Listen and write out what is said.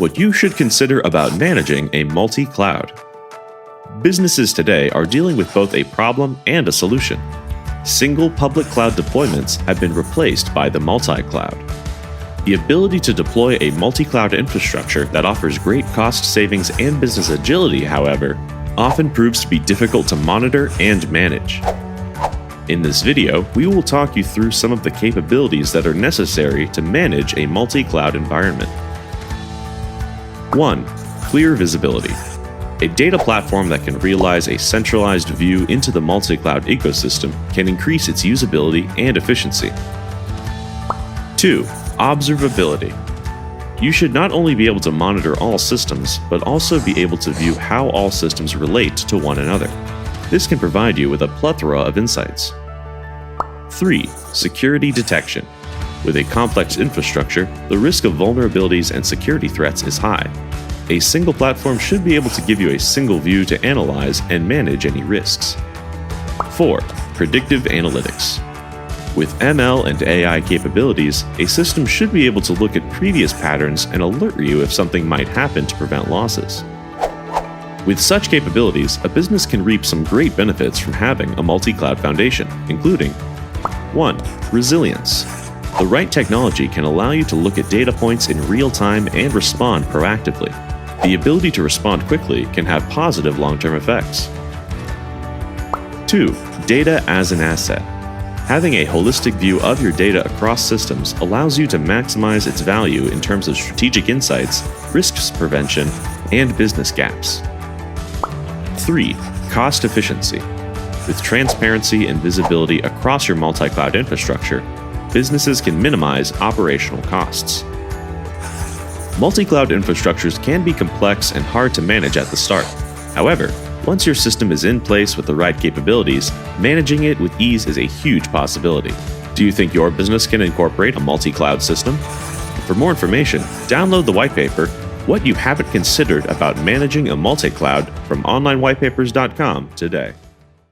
What you should consider about managing a multi-cloud. Businesses today are dealing with both a problem and a solution. Single public cloud deployments have been replaced by the multi-cloud. The ability to deploy a multi-cloud infrastructure that offers great cost savings and business agility, however, often proves to be difficult to monitor and manage. In this video, we will talk you through some of the capabilities that are necessary to manage a multi-cloud environment. 1. Clear visibility. A data platform that can realize a centralized view into the multi-cloud ecosystem can increase its usability and efficiency. 2. Observability. You should not only be able to monitor all systems, but also be able to view how all systems relate to one another. This can provide you with a plethora of insights. 3. Security detection. With a complex infrastructure, the risk of vulnerabilities and security threats is high. A single platform should be able to give you a single view to analyze and manage any risks. 4. Predictive Analytics. With ML and AI capabilities, a system should be able to look at previous patterns and alert you if something might happen to prevent losses. With such capabilities, a business can reap some great benefits from having a multi-cloud foundation, including 1. Resilience. The right technology can allow you to look at data points in real time and respond proactively. The ability to respond quickly can have positive long-term effects. 2. Data as an asset. Having a holistic view of your data across systems allows you to maximize its value in terms of strategic insights, risks prevention, and business gaps. 3. Cost efficiency. With transparency and visibility across your multi-cloud infrastructure, businesses can minimize operational costs. Multi-cloud infrastructures can be complex and hard to manage at the start. However, once your system is in place with the right capabilities, managing it with ease is a huge possibility. Do you think your business can incorporate a multi-cloud system? For more information, download the white paper, What You Haven't Considered About Managing a Multi-Cloud, from onlinewhitepapers.com today.